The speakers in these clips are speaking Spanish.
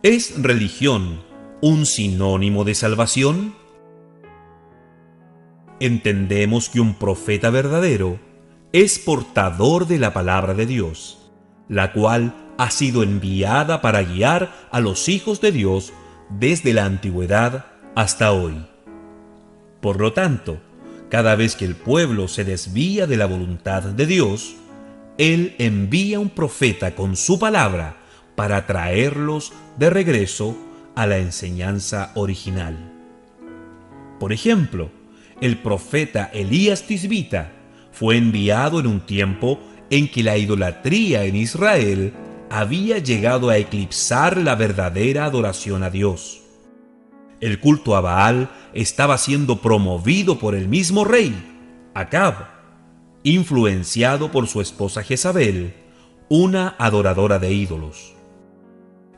¿Es religión un sinónimo de salvación? Entendemos que un profeta verdadero es portador de la palabra de Dios, la cual ha sido enviada para guiar a los hijos de Dios desde la antigüedad hasta hoy. Por lo tanto, cada vez que el pueblo se desvía de la voluntad de Dios, Él envía un profeta con su palabra para traerlos de regreso a la enseñanza original. Por ejemplo, el profeta Elías Tisbita fue enviado en un tiempo en que la idolatría en Israel había llegado a eclipsar la verdadera adoración a Dios. El culto a Baal estaba siendo promovido por el mismo rey, Acab, influenciado por su esposa Jezabel, una adoradora de ídolos.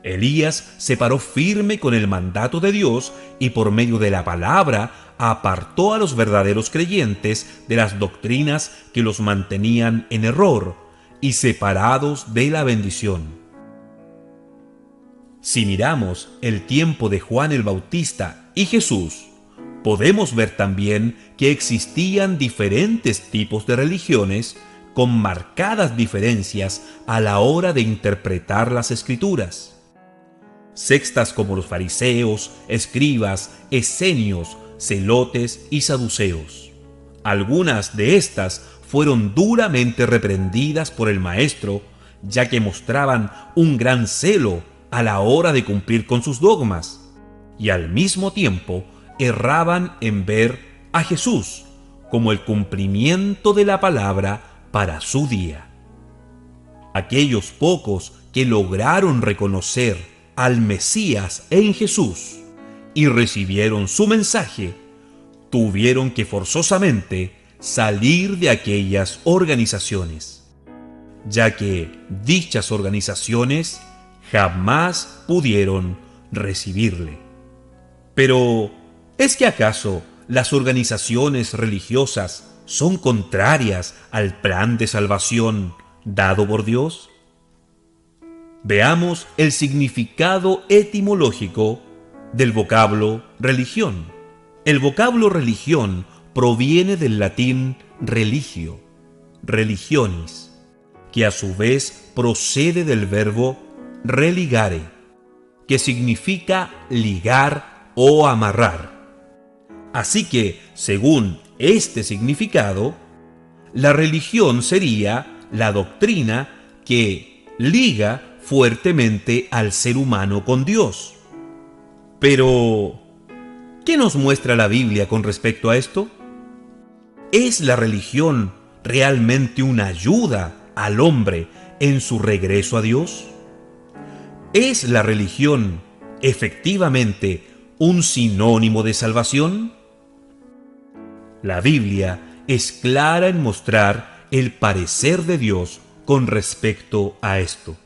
Elías se paró firme con el mandato de Dios y por medio de la palabra apartó a los verdaderos creyentes de las doctrinas que los mantenían en error y separados de la bendición. Si miramos el tiempo de Juan el Bautista y Jesús, podemos ver también que existían diferentes tipos de religiones con marcadas diferencias a la hora de interpretar las Escrituras. Sectas como los fariseos, escribas, esenios, celotes y saduceos. Algunas de estas fueron duramente reprendidas por el Maestro, ya que mostraban un gran celo a la hora de cumplir con sus dogmas, y al mismo tiempo erraban en ver a Jesús como el cumplimiento de la palabra para su día. Aquellos pocos que lograron reconocer al Mesías en Jesús y recibieron su mensaje, tuvieron que forzosamente salir de aquellas organizaciones, ya que dichas organizaciones jamás pudieron recibirle. Pero, ¿es que acaso las organizaciones religiosas son contrarias al plan de salvación dado por Dios? Veamos el significado etimológico del vocablo religión. El vocablo religión proviene del latín religio, religionis, que a su vez procede del verbo religare, que significa ligar o amarrar. Así que, según este significado, la religión sería la doctrina que liga fuertemente al ser humano con Dios. Pero, ¿qué nos muestra la Biblia con respecto a esto? ¿Es la religión realmente una ayuda al hombre en su regreso a Dios? ¿Es la religión efectivamente un sinónimo de salvación? La Biblia es clara en mostrar el parecer de Dios con respecto a esto.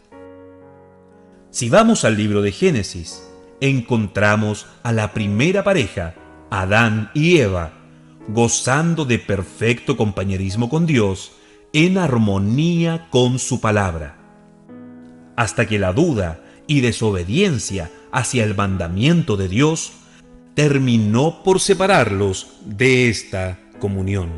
Si vamos al libro de Génesis, encontramos a la primera pareja, Adán y Eva, gozando de perfecto compañerismo con Dios, en armonía con su palabra, hasta que la duda y desobediencia hacia el mandamiento de Dios terminó por separarlos de esta comunión.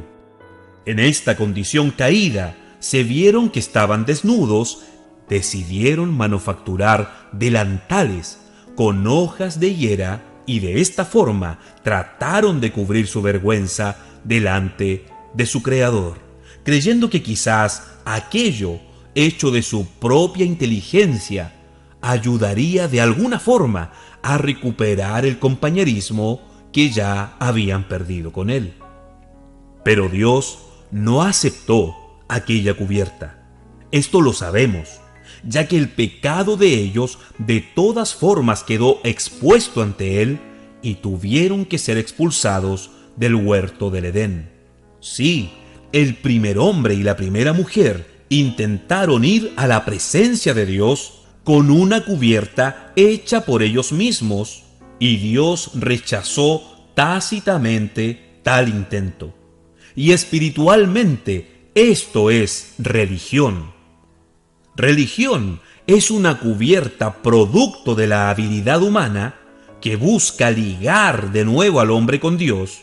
En esta condición caída, se vieron que estaban desnudos, decidieron manufacturar delantales con hojas de higuera y de esta forma trataron de cubrir su vergüenza delante de su Creador, creyendo que quizás aquello hecho de su propia inteligencia ayudaría de alguna forma a recuperar el compañerismo que ya habían perdido con él. Pero Dios no aceptó aquella cubierta. Esto lo sabemos, ya que el pecado de ellos de todas formas quedó expuesto ante él y tuvieron que ser expulsados del huerto del Edén. Sí, el primer hombre y la primera mujer intentaron ir a la presencia de Dios con una cubierta hecha por ellos mismos, y Dios rechazó tácitamente tal intento. Y espiritualmente, esto es religión. Religión es una cubierta producto de la habilidad humana que busca ligar de nuevo al hombre con Dios,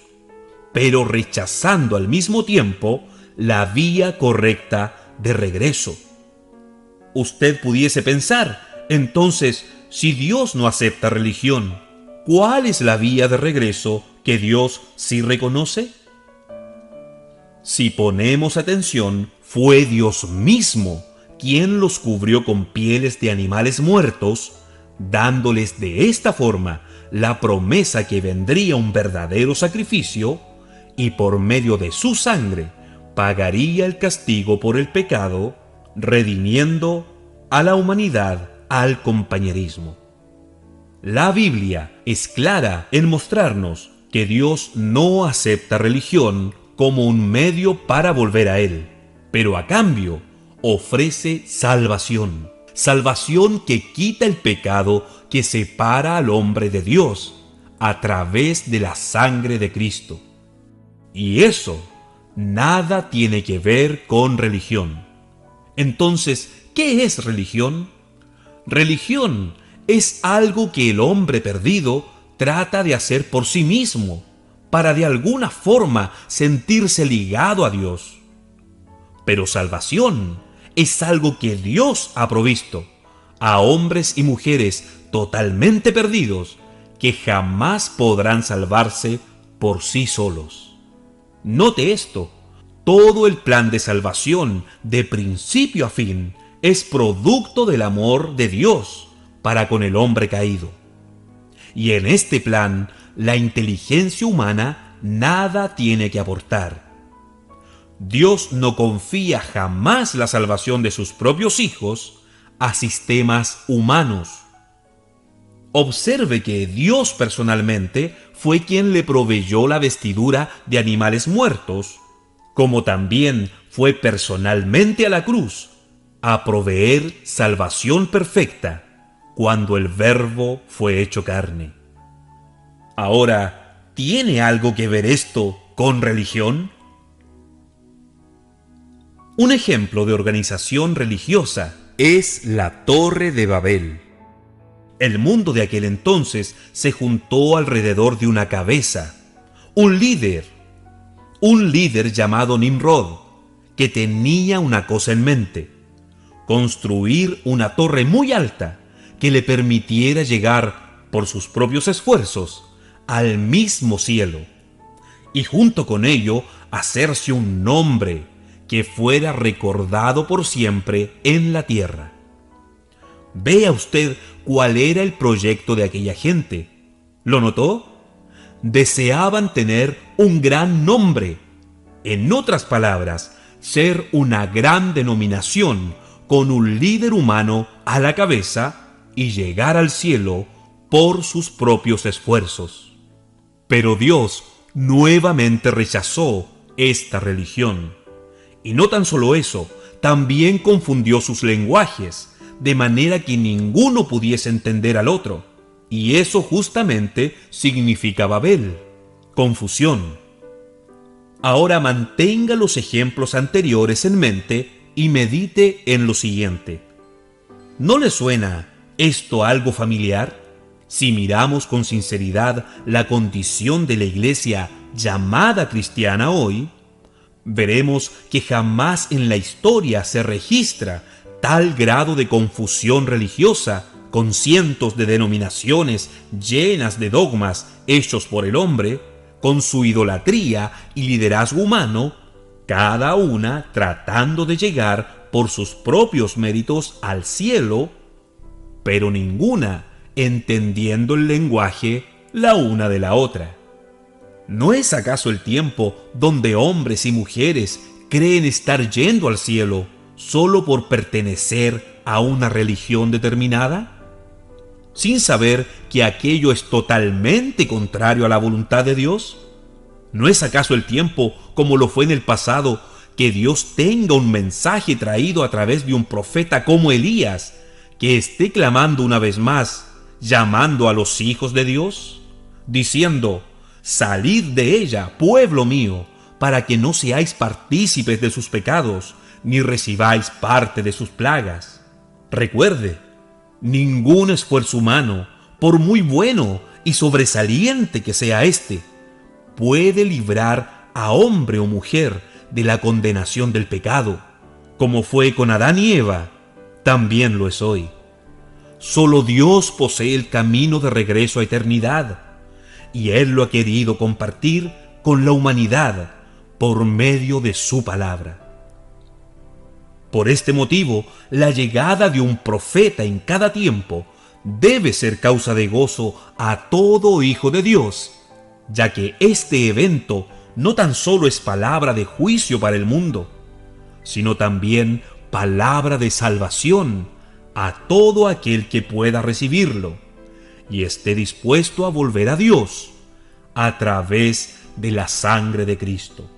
pero rechazando al mismo tiempo la vía correcta de regreso. Usted pudiese pensar, entonces, si Dios no acepta religión, ¿cuál es la vía de regreso que Dios sí reconoce? Si ponemos atención, fue Dios mismo quien los cubrió con pieles de animales muertos, dándoles de esta forma la promesa que vendría un verdadero sacrificio y por medio de su sangre pagaría el castigo por el pecado, redimiendo a la humanidad al compañerismo. La Biblia es clara en mostrarnos que Dios no acepta religión como un medio para volver a Él, pero a cambio ofrece salvación. Salvación que quita el pecado que separa al hombre de Dios a través de la sangre de Cristo. Y eso nada tiene que ver con religión. Entonces, ¿qué es religión? Religión es algo que el hombre perdido trata de hacer por sí mismo, para de alguna forma sentirse ligado a Dios. Pero salvación es algo que Dios ha provisto a hombres y mujeres totalmente perdidos que jamás podrán salvarse por sí solos. Note esto, todo el plan de salvación de principio a fin es producto del amor de Dios para con el hombre caído. Y en este plan, la inteligencia humana nada tiene que aportar. Dios no confía jamás la salvación de sus propios hijos a sistemas humanos. Observe que Dios personalmente fue quien le proveyó la vestidura de animales muertos, como también fue personalmente a la cruz a proveer salvación perfecta cuando el Verbo fue hecho carne. Ahora, ¿tiene algo que ver esto con religión? Un ejemplo de organización religiosa es la Torre de Babel. El mundo de aquel entonces se juntó alrededor de una cabeza, un líder llamado Nimrod, que tenía una cosa en mente: construir una torre muy alta que le permitiera llegar, por sus propios esfuerzos, al mismo cielo, y junto con ello hacerse un nombre que fuera recordado por siempre en la tierra. Vea usted cuál era el proyecto de aquella gente. ¿Lo notó? Deseaban tener un gran nombre. En otras palabras, ser una gran denominación con un líder humano a la cabeza y llegar al cielo por sus propios esfuerzos. Pero Dios nuevamente rechazó esta religión. Y no tan solo eso, también confundió sus lenguajes, de manera que ninguno pudiese entender al otro. Y eso justamente significa Babel, confusión. Ahora mantenga los ejemplos anteriores en mente y medite en lo siguiente. ¿No le suena esto algo familiar? Si miramos con sinceridad la condición de la iglesia llamada cristiana hoy, veremos que jamás en la historia se registra tal grado de confusión religiosa, con cientos de denominaciones llenas de dogmas hechos por el hombre, con su idolatría y liderazgo humano, cada una tratando de llegar por sus propios méritos al cielo, pero ninguna entendiendo el lenguaje la una de la otra. ¿No es acaso el tiempo donde hombres y mujeres creen estar yendo al cielo solo por pertenecer a una religión determinada, sin saber que aquello es totalmente contrario a la voluntad de Dios? ¿No es acaso el tiempo, como lo fue en el pasado, que Dios tenga un mensaje traído a través de un profeta como Elías, que esté clamando una vez más, llamando a los hijos de Dios, diciendo: salid de ella, pueblo mío, para que no seáis partícipes de sus pecados, ni recibáis parte de sus plagas? Recuerde, ningún esfuerzo humano, por muy bueno y sobresaliente que sea éste, puede librar a hombre o mujer de la condenación del pecado. Como fue con Adán y Eva, también lo es hoy. Solo Dios posee el camino de regreso a eternidad, y Él lo ha querido compartir con la humanidad por medio de su palabra. Por este motivo, la llegada de un profeta en cada tiempo debe ser causa de gozo a todo hijo de Dios, ya que este evento no tan solo es palabra de juicio para el mundo, sino también palabra de salvación a todo aquel que pueda recibirlo y esté dispuesto a volver a Dios a través de la sangre de Cristo.